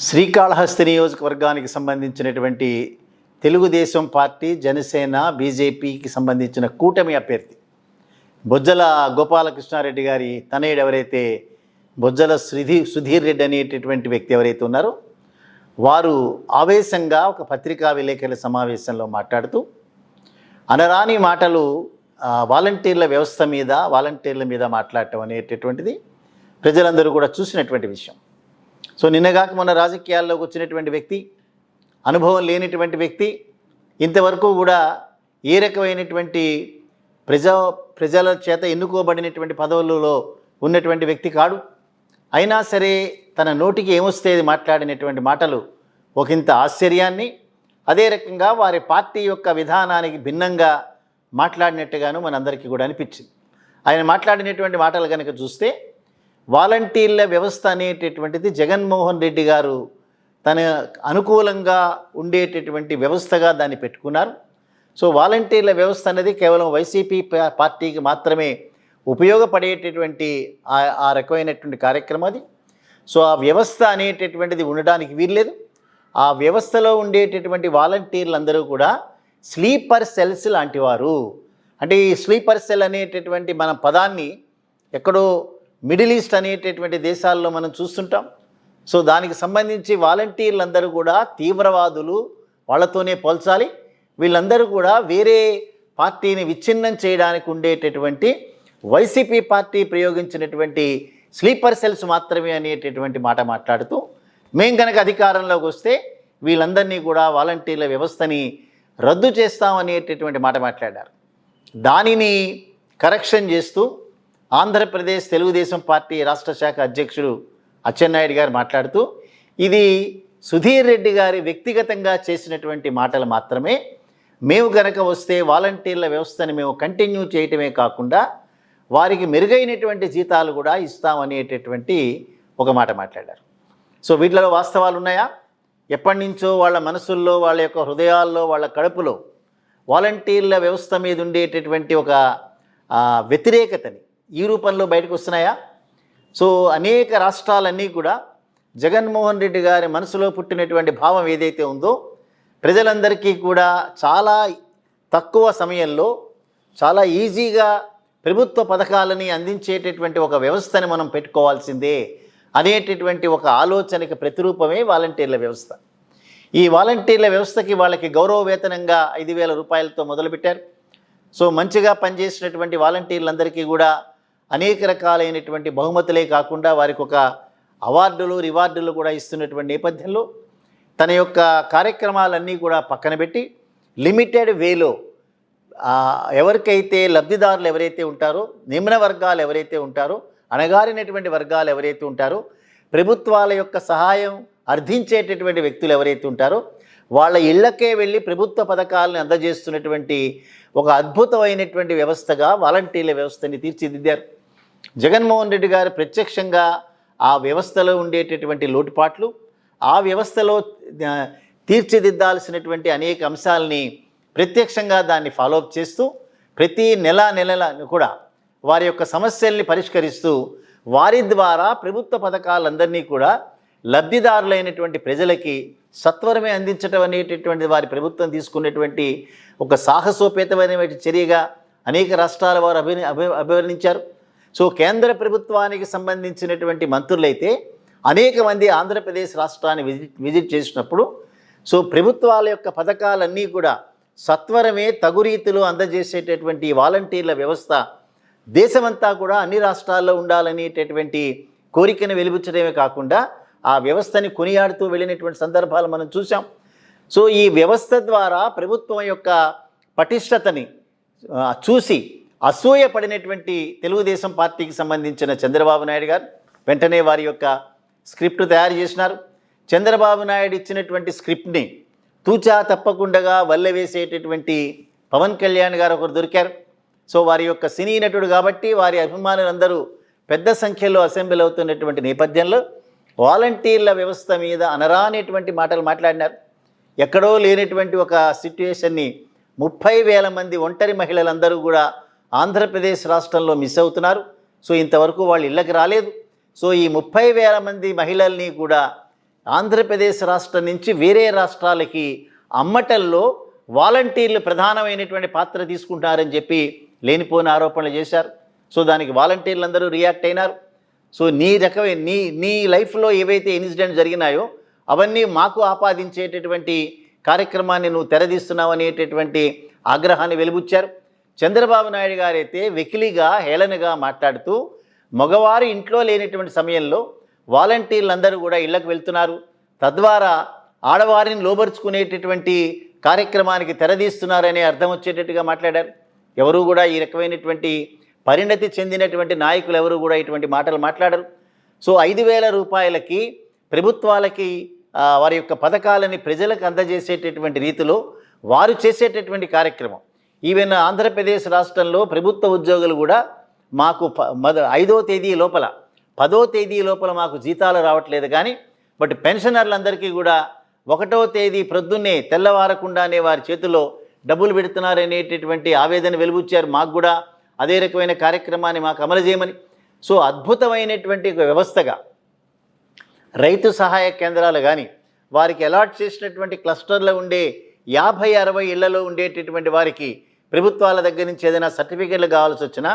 శ్రీకాళహస్తి నియోజకవర్గానికి సంబంధించినటువంటి తెలుగుదేశం పార్టీ, జనసేన, బీజేపీకి సంబంధించిన కూటమి అభ్యర్థి బొజ్జల గోపాలకృష్ణారెడ్డి గారి తనయుడు ఎవరైతే బొజ్జల సుధీర్ రెడ్డి అనేటటువంటి వ్యక్తి ఎవరైతే ఉన్నారో వారు ఆవేశంగా ఒక పత్రికా విలేకరుల సమావేశంలో మాట్లాడుతూ అనరాని మాటలు వాలంటీర్ల వ్యవస్థ మీద, వాలంటీర్ల మీద మాట్లాడటం అనేటటువంటిది ప్రజలందరూ కూడా చూసినటువంటి విషయం. సో నిన్నగాక మొన్న రాజకీయాల్లోకి వచ్చినటువంటి వ్యక్తి, అనుభవం లేనటువంటి వ్యక్తి, ఇంతవరకు కూడా ఏ రకమైనటువంటి ప్రజల చేత ఎన్నుకోబడినటువంటి పదవులలో ఉన్నటువంటి వ్యక్తి కాడు. అయినా సరే తన నోటికి ఏమొస్తే మాట్లాడినటువంటి మాటలు ఒకంత ఆశ్చర్యాన్ని, అదే రకంగా వారి పార్టీ యొక్క విధానానికి భిన్నంగా మాట్లాడినట్టుగాను మనందరికీ కూడా అనిపించింది. ఆయన మాట్లాడినటువంటి మాటలు కనుక చూస్తే వాలంటీర్ల వ్యవస్థ అనేటటువంటిది జగన్మోహన్ రెడ్డి గారు తన అనుకూలంగా ఉండేటటువంటి వ్యవస్థగా దాన్ని పెట్టుకున్నారు. సో వాలంటీర్ల వ్యవస్థ అనేది కేవలం వైసీపీ పార్టీకి మాత్రమే ఉపయోగపడేటటువంటి ఆ రకమైనటువంటి కార్యక్రమం అది. సో ఆ వ్యవస్థ అనేటటువంటిది ఉండడానికి వీల్లేదు. ఆ వ్యవస్థలో ఉండేటటువంటి వాలంటీర్లందరూ కూడా స్లీపర్ సెల్స్ లాంటి వారు. అంటే ఈ స్లీపర్ సెల్ అనేటటువంటి మన పదాన్ని ఎక్కడో మిడిల్ ఈస్ట్ అనేటటువంటి దేశాల్లో మనం చూస్తుంటాం. సో దానికి సంబంధించి వాలంటీర్లందరూ కూడా తీవ్రవాదులు, వాళ్ళతోనే పోల్చాలి. వీళ్ళందరూ కూడా వేరే పార్టీని విచ్ఛిన్నం చేయడానికి ఉండేటటువంటి వైసీపీ పార్టీ ప్రయోగించినటువంటి స్లీపర్ సెల్స్ మాత్రమే అనేటటువంటి మాట మాట్లాడుతూ, మేము కనుక అధికారంలోకి వస్తే వీళ్ళందరినీ కూడా వాలంటీర్ల వ్యవస్థని రద్దు చేస్తామనేటటువంటి మాట మాట్లాడారు. దానిని కరెక్షన్ చేస్తూ ఆంధ్రప్రదేశ్ తెలుగుదేశం పార్టీ రాష్ట్ర శాఖ అధ్యక్షుడు అచ్చెన్నాయుడు గారు మాట్లాడుతూ, ఇది సుధీర్ రెడ్డి గారి వ్యక్తిగతంగా చేసినటువంటి మాటలు మాత్రమే, మేము కనుక వస్తే వాలంటీర్ల వ్యవస్థని మేము కంటిన్యూ చేయటమే కాకుండా వారికి మెరుగైనటువంటి జీతాలు కూడా ఇస్తామనేటటువంటి ఒక మాట మాట్లాడారు. సో వీటిలో వాస్తవాలు ఉన్నాయా? ఎప్పటి నుంచో వాళ్ళ మనసుల్లో, వాళ్ళ యొక్క హృదయాల్లో, వాళ్ళ కడుపులో వాలంటీర్ల వ్యవస్థ మీద ఉండేటటువంటి ఒక వ్యతిరేకతని ఈ రూపంలో బయటకు వస్తున్నాయా? సో అనేక రాష్ట్రాలన్నీ కూడా జగన్మోహన్ రెడ్డి గారి మనసులో పుట్టినటువంటి భావం ఏదైతే ఉందో, ప్రజలందరికీ కూడా చాలా తక్కువ సమయంలో చాలా ఈజీగా ప్రభుత్వ పథకాలని అందించేటటువంటి ఒక వ్యవస్థని మనం పెట్టుకోవాల్సిందే అనేటటువంటి ఒక ఆలోచనకి ప్రతిరూపమే వాలంటీర్ల వ్యవస్థ. ఈ వాలంటీర్ల వ్యవస్థకి వాళ్ళకి గౌరవ వేతనంగా 5,000 రూపాయలతో మొదలుపెట్టారు. సో మంచిగా పనిచేసినటువంటి వాలంటీర్లందరికీ కూడా అనేక రకాలైనటువంటి బహుమతులే కాకుండా వారికి ఒక అవార్డులు, రివార్డులు కూడా ఇస్తున్నటువంటి నేపథ్యంలో తన యొక్క కార్యక్రమాలన్నీ కూడా పక్కన పెట్టి లిమిటెడ్ వేలో ఎవరికైతే లబ్ధిదారులు ఎవరైతే ఉంటారో, నిమ్న వర్గాలు ఎవరైతే ఉంటారో, అణగారినటువంటి వర్గాలు ఎవరైతే ఉంటారో, ప్రభుత్వాల యొక్క సహాయం అర్థించేటటువంటి వ్యక్తులు ఎవరైతే ఉంటారో వాళ్ళ ఇళ్లకే వెళ్ళి ప్రభుత్వ పథకాలను అందజేస్తున్నటువంటి ఒక అద్భుతమైనటువంటి వ్యవస్థగా వాలంటీర్ల వ్యవస్థని తీర్చిదిద్దారు. జగన్మోహన్ రెడ్డి గారు ప్రత్యక్షంగా ఆ వ్యవస్థలో ఉండేటటువంటి లోటుపాట్లు, ఆ వ్యవస్థలో తీర్చిదిద్దాల్సినటువంటి అనేక అంశాలని ప్రత్యక్షంగా దాన్ని ఫాలోఅప్ చేస్తూ ప్రతి నెల కూడా వారి యొక్క సమస్యల్ని పరిష్కరిస్తూ వారి ద్వారా ప్రభుత్వ పథకాలందరినీ కూడా లబ్ధిదారులైనటువంటి ప్రజలకి సత్వరమే అందించడం అనేటటువంటి వారి ప్రభుత్వం తీసుకున్నటువంటి ఒక సాహసోపేతమైన చర్యగా అనేక రాష్ట్రాల వారు అభివర్ణించారు. సో కేంద్ర ప్రభుత్వానికి సంబంధించినటువంటి మంత్రులైతే అనేక మంది ఆంధ్రప్రదేశ్ రాష్ట్రాన్ని విజిట్ చేసినప్పుడు సో ప్రభుత్వాల యొక్క పథకాలన్నీ కూడా సత్వరమే తగు రీతిలో అందజేసేటటువంటి వాలంటీర్ల వ్యవస్థ దేశమంతా కూడా అన్ని రాష్ట్రాల్లో ఉండాలనేటటువంటి కోరికను వెలిబుచ్చడమే కాకుండా ఆ వ్యవస్థని కొనియాడుతూ వెళ్ళినటువంటి సందర్భాలు మనం చూసాం. సో ఈ వ్యవస్థ ద్వారా ప్రభుత్వం యొక్క పటిష్టతని చూసి అసూయపడినటువంటి తెలుగుదేశం పార్టీకి సంబంధించిన చంద్రబాబు నాయుడు గారు వెంటనే వారి యొక్క స్క్రిప్ట్ తయారు చేసినారు. చంద్రబాబు నాయుడు ఇచ్చినటువంటి స్క్రిప్ట్ని తూచా తప్పకుండా వల్లెవేసేటటువంటి పవన్ కళ్యాణ్ గారు ఒకరు దొరికారు. సో వారి యొక్క సినీ నటుడు కాబట్టి వారి అభిమానులందరూ పెద్ద సంఖ్యలో అసెంబ్లీ అవుతున్నటువంటి నేపథ్యంలో వాలంటీర్ల వ్యవస్థ మీద అనరానేటువంటి మాటలు మాట్లాడినారు. ఎక్కడో లేనటువంటి ఒక సిట్యుయేషన్ని 30,000 మంది ఒంటరి మహిళలందరూ కూడా ఆంధ్రప్రదేశ్ రాష్ట్రంలో మిస్ అవుతున్నారు. సో ఇంతవరకు వాళ్ళు ఇళ్ళకి రాలేదు. సో ఈ 30,000 మంది మహిళల్ని కూడా ఆంధ్రప్రదేశ్ రాష్ట్రం నుంచి వేరే రాష్ట్రాలకి అమ్మటంలో వాలంటీర్లు ప్రధానమైనటువంటి పాత్ర తీసుకుంటారని చెప్పి లేనిపోని ఆరోపణలు చేశారు. సో దానికి వాలంటీర్లు అందరూ రియాక్ట్ అయినారు. సో నీ లైఫ్లో ఏవైతే ఇన్సిడెంట్ జరిగినాయో అవన్నీ మాకు ఆపాదించేటటువంటి కార్యక్రమాన్ని నువ్వు తెరదీస్తున్నావు అనేటటువంటి ఆగ్రహాన్ని వెలిబుచ్చారు. చంద్రబాబు నాయుడు గారైతే వెకిలిగా హేళనగా మాట్లాడుతూ మగవారు ఇంట్లో లేనటువంటి సమయంలో వాలంటీర్లందరూ కూడా ఇళ్లకు వెళ్తున్నారు, తద్వారా ఆడవారిని లోబరుచుకునేటటువంటి కార్యక్రమానికి తెరదీస్తున్నారనే అర్థం వచ్చేటట్టుగా మాట్లాడారు. ఎవరు కూడా ఈ రకమైనటువంటి పరిణతి చెందినటువంటి నాయకులు ఎవరు కూడా ఇటువంటి మాటలు మాట్లాడరు. సో 5,000 రూపాయలకి ప్రభుత్వాలకి వారి యొక్క పథకాలని ప్రజలకు అందజేసేటటువంటి రీతిలో వారు చేసేటటువంటి కార్యక్రమం. ఈవెన్ ఆంధ్రప్రదేశ్ రాష్ట్రంలో ప్రభుత్వ ఉద్యోగులు కూడా మాకు 5వ తేదీ లోపల 10వ తేదీ లోపల మాకు జీతాలు రావట్లేదు, కానీ బట్ పెన్షనర్లందరికీ కూడా 1వ తేదీ ప్రొద్దున్నే తెల్లవారకుండానే వారి చేతిలో డబ్బులు పెడుతున్నారనేటటువంటి ఆవేదన వెలుబుచ్చారు. మాకు కూడా అదే రకమైన కార్యక్రమాన్ని మాకు అమలు చేయమని. సో అద్భుతమైనటువంటి ఒక వ్యవస్థగా రైతు సహాయ కేంద్రాలు కానీ, వారికి అలాట్ చేసినటువంటి క్లస్టర్లో ఉండే 50-60 ఇళ్లలో ఉండేటటువంటి వారికి ప్రభుత్వాల దగ్గర నుంచి ఏదైనా సర్టిఫికెట్లు కావాల్సి వచ్చినా,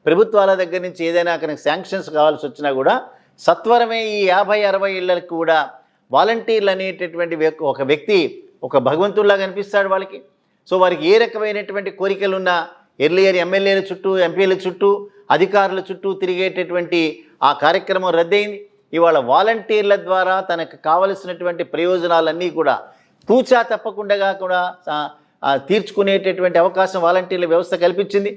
ప్రభుత్వాల దగ్గర నుంచి ఏదైనా కనుక శాంక్షన్స్ కావాల్సి వచ్చినా కూడా సత్వరమే ఈ 50-60 ఇళ్లకు కూడా వాలంటీర్లు అనేటటువంటి ఒక వ్యక్తి ఒక భగవంతుల్లా కనిపిస్తాడు వాళ్ళకి. సో వారికి ఏ రకమైనటువంటి కోరికలున్నా ఎర్లియర్ ఎమ్మెల్యేల చుట్టూ, ఎంపీల చుట్టూ, అధికారుల చుట్టూ తిరిగేటటువంటి ఆ కార్యక్రమం రద్దయింది. ఇవాళ వాలంటీర్ల ద్వారా తనకు కావలసినటువంటి ప్రయోజనాలన్నీ కూడా తూచా తప్పకుండా కూడా తీర్చుకునేటటువంటి అవకాశం వాలంటీర్ల వ్యవస్థ కల్పించింది.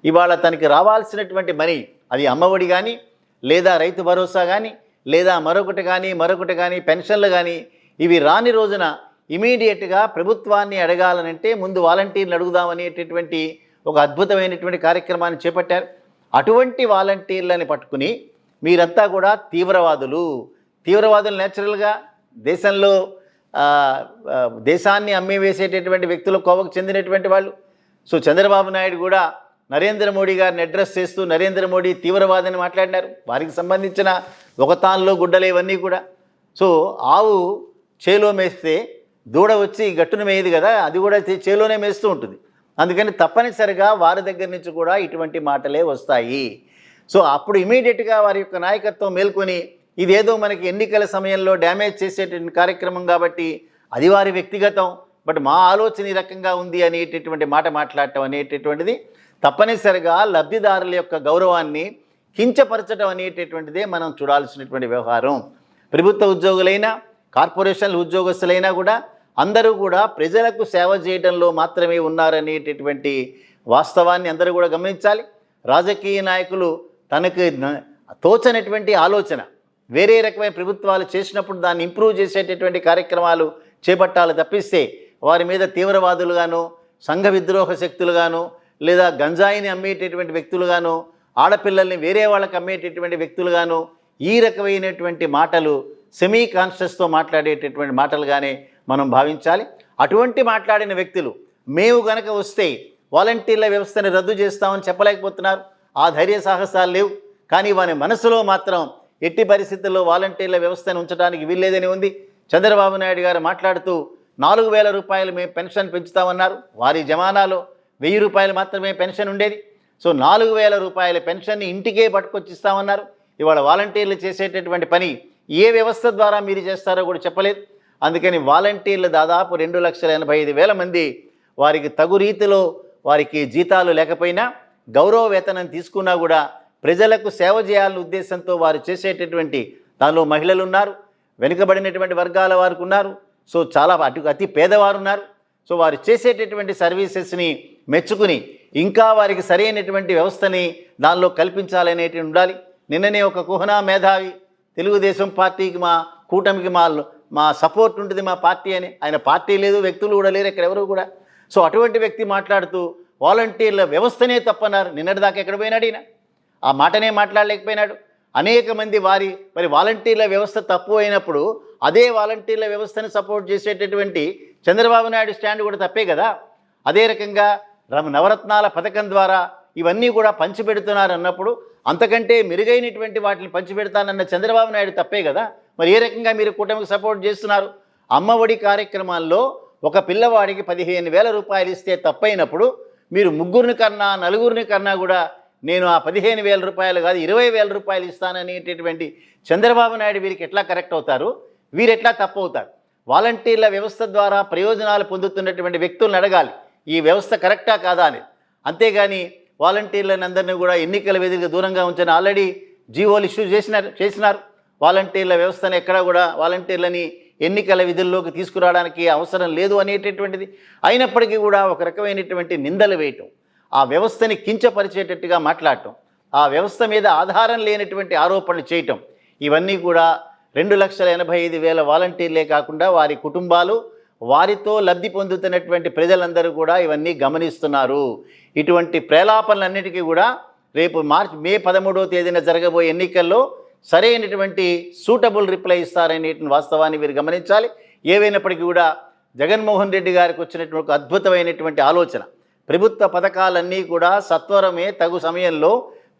ఇవాళ తనకి రావాల్సినటువంటి మనీ, అది అమ్మఒడి కానీ, లేదా రైతు భరోసా కానీ, లేదా మరొకటి కానీ పెన్షన్లు కానీ, ఇవి రాని రోజున ఇమీడియట్గా ప్రభుత్వాన్ని అడగాలనంటే ముందు వాలంటీర్లు అడుగుదామనేటటువంటి ఒక అద్భుతమైనటువంటి కార్యక్రమాన్ని చేపట్టారు. అటువంటి వాలంటీర్లని పట్టుకుని మీరంతా కూడా తీవ్రవాదులు నేచురల్గా దేశంలో దేశాన్ని అమ్మివేసేటటువంటి వ్యక్తుల కోవకు చెందినటువంటి వాళ్ళు. సో చంద్రబాబు నాయుడు కూడా నరేంద్ర మోడీ గారిని అడ్రస్ చేస్తూ నరేంద్ర మోడీ తీవ్రవాదని మాట్లాడినారు. వారికి సంబంధించిన ఒకతాన్లో గుడ్డలు ఇవన్నీ కూడా. సో ఆవు చేలో మేస్తే దూడ వచ్చి గట్టును మేయదు కదా, అది కూడా చేలోనే మేస్తూ ఉంటుంది. అందుకని తప్పనిసరిగా వారి దగ్గర నుంచి కూడా ఇటువంటి మాటలే వస్తాయి. సో అప్పుడు ఇమీడియట్గా వారి యొక్క నాయకత్వం మేల్కొని ఇదేదో మనకి ఎన్నికల సమయంలో డ్యామేజ్ చేసేటువంటి కార్యక్రమం కాబట్టి అది వారి వ్యక్తిగతం, బట్ మా ఆలోచన ఈ రకంగా ఉంది అనేటటువంటి మాట మాట్లాడటం అనేటటువంటిది తప్పనిసరిగా లబ్ధిదారుల యొక్క గౌరవాన్ని కించపరచడం అనేటటువంటిదే మనం చూడాల్సినటువంటి వ్యవహారం. ప్రభుత్వ ఉద్యోగులైనా, కార్పొరేషన్ల ఉద్యోగస్తులైనా కూడా అందరూ కూడా ప్రజలకు సేవ చేయడంలో మాత్రమే ఉన్నారనేటటువంటి వాస్తవాన్ని అందరూ కూడా గమనించాలి. రాజకీయ నాయకులు తనకు తోచనటువంటి ఆలోచన వేరే రకమైన ప్రభుత్వాలు చేసినప్పుడు దాన్ని ఇంప్రూవ్ చేసేటటువంటి కార్యక్రమాలు చేపట్టాలి తప్పిస్తే వారి మీద తీవ్రవాదులుగాను, సంఘ విద్రోహ శక్తులుగాను, లేదా గంజాయిని అమ్మేటటువంటి వ్యక్తులుగాను, ఆడపిల్లల్ని వేరే వాళ్ళకి అమ్మేటటువంటి వ్యక్తులుగాను ఈ రకమైనటువంటి మాటలు సెమీ కాన్షియస్తో మాట్లాడేటటువంటి మాటలుగానే మనం భావించాలి. అటువంటి మాట్లాడిన వ్యక్తులు మేము గనక వస్తే వాలంటీర్ల వ్యవస్థని రద్దు చేస్తామని చెప్పలేకపోతున్నారు. ఆ ధైర్య సాహసాలు లేవు. కానీ వారి మనసులో మాత్రం ఎట్టి పరిస్థితుల్లో వాలంటీర్ల వ్యవస్థను ఉంచడానికి వీల్లేదని ఉంది. చంద్రబాబు నాయుడు గారు మాట్లాడుతూ 4,000 రూపాయలు మేము పెన్షన్ పెంచుతామన్నారు. వారి జమానాలో 1,000 రూపాయలు మాత్రమే పెన్షన్ ఉండేది. సో 4,000 రూపాయల పెన్షన్ని ఇంటికే పట్టుకొచ్చి ఇస్తామన్నారు. ఇవాళ వాలంటీర్లు చేసేటటువంటి పని ఏ వ్యవస్థ ద్వారా మీరు చేస్తారో కూడా చెప్పలేదు. అందుకని వాలంటీర్లు దాదాపు 2,85,000 మంది వారికి తగు రీతిలో వారికి జీతాలు లేకపోయినా గౌరవ వేతనం తీసుకున్నా కూడా ప్రజలకు సేవ చేయాలనే ఉద్దేశంతో వారు చేసేటటువంటి దానిలో మహిళలు ఉన్నారు, వెనుకబడినటువంటి వర్గాల వారికి ఉన్నారు, సో చాలా అతి పేదవారు ఉన్నారు. సో వారు చేసేటటువంటి సర్వీసెస్ని మెచ్చుకుని ఇంకా వారికి సరైనటువంటి వ్యవస్థని దానిలో కల్పించాలనేటి ఉండాలి. నిన్ననే ఒక కుహనా మేధావి తెలుగుదేశం పార్టీకి మా కూటమికి మా సపోర్ట్ ఉంటుంది మా పార్టీ అని, ఆయన పార్టీ లేదు, వ్యక్తులు కూడా లేరు ఇక్కడ ఎవరు కూడా. సో అటువంటి వ్యక్తి మాట్లాడుతూ వాలంటీర్ల వ్యవస్థనే తప్పన్నారు. నిన్నటిదాకా ఎక్కడ పోయినాడు ఈయన? ఆ మాటనే మాట్లాడలేకపోయినాడు. అనేక మంది మరి వాలంటీర్ల వ్యవస్థ తప్పు అయినప్పుడు అదే వాలంటీర్ల వ్యవస్థను సపోర్ట్ చేసేటటువంటి చంద్రబాబు నాయుడు స్టాండ్ కూడా తప్పే కదా. అదే రకంగా నవరత్నాల పథకం ద్వారా ఇవన్నీ కూడా పంచిపెడుతున్నారు అన్నప్పుడు అంతకంటే మెరుగైనటువంటి వాటిని పంచిపెడతానన్న చంద్రబాబు నాయుడు తప్పే కదా. మరి ఏ రకంగా మీరు కూటమికి సపోర్ట్ చేస్తున్నారు? అమ్మఒడి కార్యక్రమాల్లో ఒక పిల్లవాడికి 15,000 రూపాయలు ఇస్తే తప్పైనప్పుడు మీరు ముగ్గురిని కన్నా నలుగురిని కన్నా కూడా నేను ఆ 15,000 రూపాయలు కాదు 20,000 రూపాయలు ఇస్తాననేటటువంటి చంద్రబాబు నాయుడు వీరికి ఎట్లా కరెక్ట్ అవుతారు? వీరెట్లా తప్పు అవుతారు? వాలంటీర్ల వ్యవస్థ ద్వారా ప్రయోజనాలు పొందుతున్నటువంటి వ్యక్తులను అడగాలి ఈ వ్యవస్థ కరెక్టా కాదా అని. అంతేగాని వాలంటీర్లను అందరినీ కూడా ఎన్నికల విధులకు దూరంగా ఉంచని ఆల్రెడీ జీవోలు ఇష్యూ చేసినారు. వాలంటీర్ల వ్యవస్థను ఎక్కడా కూడా వాలంటీర్లని ఎన్నికల విధుల్లోకి తీసుకురావడానికి అవసరం లేదు అనేటటువంటిది. అయినప్పటికీ కూడా ఒక రకమైనటువంటి నిందలు వేయటం, ఆ వ్యవస్థని కించపరిచేటట్టుగా మాట్లాడటం, ఆ వ్యవస్థ మీద ఆధారం లేనటువంటి ఆరోపణలు చేయటం, ఇవన్నీ కూడా 2,85,000 వాలంటీర్లే కాకుండా వారి కుటుంబాలు, వారితో లబ్ధి పొందుతున్నటువంటి ప్రజలందరూ కూడా ఇవన్నీ గమనిస్తున్నారు. ఇటువంటి ప్రేలాపనలన్నిటికీ కూడా రేపు మే 13వ తేదీన జరగబోయే ఎన్నికల్లో సరైనటువంటి సూటబుల్ రిప్లై ఇస్తారనే వాస్తవాన్ని వీరు గమనించాలి. ఏవైనప్పటికీ కూడా జగన్మోహన్ రెడ్డి గారికి వచ్చినటువంటి అద్భుతమైనటువంటి ఆలోచన, ప్రభుత్వ పథకాలన్నీ కూడా సత్వరమే తగు సమయంలో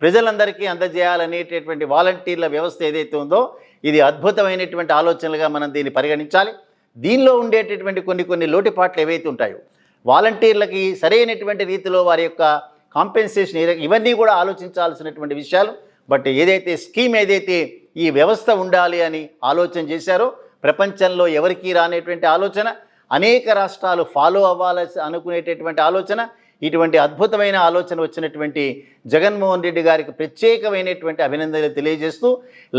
ప్రజలందరికీ అందజేయాలనేటటువంటి వాలంటీర్ల వ్యవస్థ ఏదైతే ఉందో ఇది అద్భుతమైనటువంటి ఆలోచనలుగా మనం దీన్ని పరిగణించాలి. దీనిలో ఉండేటటువంటి కొన్ని లోటుపాట్లు ఏవైతే ఉంటాయో వాలంటీర్లకి సరైనటువంటి రీతిలో వారి యొక్క కాంపెన్సేషన్ ఇవన్నీ కూడా ఆలోచించాల్సినటువంటి విషయాలు. బట్ ఏదైతే స్కీమ్ ఏదైతే ఈ వ్యవస్థ ఉండాలి అని ఆలోచన చేశారో ప్రపంచంలో ఎవరికీ రానేటువంటి ఆలోచన, అనేక రాష్ట్రాలు ఫాలో అవ్వాలని అనుకునేటటువంటి ఆలోచన, ఇటువంటి అద్భుతమైన ఆలోచన వచ్చినటువంటి జగన్మోహన్ రెడ్డి గారికి ప్రత్యేకమైనటువంటి అభినందనలు తెలియజేస్తూ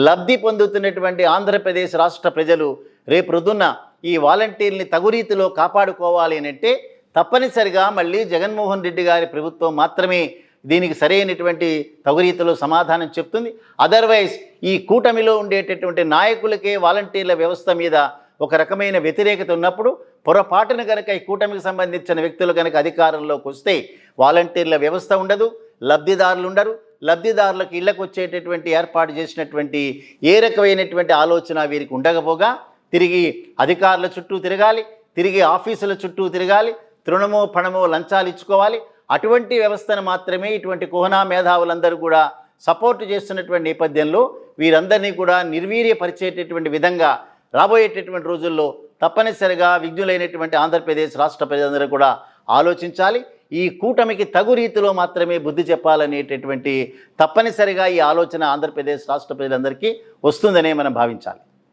లబ్ధి పొందుతున్నటువంటి ఆంధ్రప్రదేశ్ రాష్ట్ర ప్రజలు రేపు రొద్దున్న ఈ వాలంటీర్ని తగు రీతిలో కాపాడుకోవాలి అని అంటే తప్పనిసరిగా మళ్ళీ జగన్మోహన్ రెడ్డి గారి ప్రభుత్వం మాత్రమే దీనికి సరైనటువంటి తగు రీతిలో సమాధానం చెప్తుంది. అదర్వైజ్ ఈ కూటమిలో ఉండేటటువంటి నాయకులకే వాలంటీర్ల వ్యవస్థ మీద ఒక రకమైన వ్యతిరేకత ఉన్నప్పుడు పొరపాటున కనుక ఈ కూటమికి సంబంధించిన వ్యక్తులు కనుక అధికారంలోకి వస్తే వాలంటీర్ల వ్యవస్థ ఉండదు, లబ్ధిదారులు ఉండరు. లబ్ధిదారులకు ఇళ్లకు వచ్చేటటువంటి ఏర్పాటు చేసినటువంటి ఏ రకమైనటువంటి ఆలోచన వీరికి ఉండకపోగా తిరిగి అధికారుల చుట్టూ తిరగాలి, తిరిగి ఆఫీసుల చుట్టూ తిరగాలి, తృణమో పణమో లంచాలు ఇచ్చుకోవాలి. అటువంటి వ్యవస్థను మాత్రమే ఇటువంటి కుహనా మేధావులందరూ కూడా సపోర్టు చేస్తున్నటువంటి నేపథ్యంలో వీరందరినీ కూడా నిర్వీర్యపరిచేటటువంటి విధంగా రాబోయేటటువంటి రోజుల్లో తప్పనిసరిగా విజ్ఞులైనటువంటి ఆంధ్రప్రదేశ్ రాష్ట్ర ప్రజలందరూ కూడా ఆలోచించాలి. ఈ కూటమికి తగు రీతిలో మాత్రమే బుద్ధి చెప్పాలనేటటువంటి తప్పనిసరిగా ఈ ఆలోచన ఆంధ్రప్రదేశ్ రాష్ట్ర ప్రజలందరికీ వస్తుందనే మనం భావించాలి.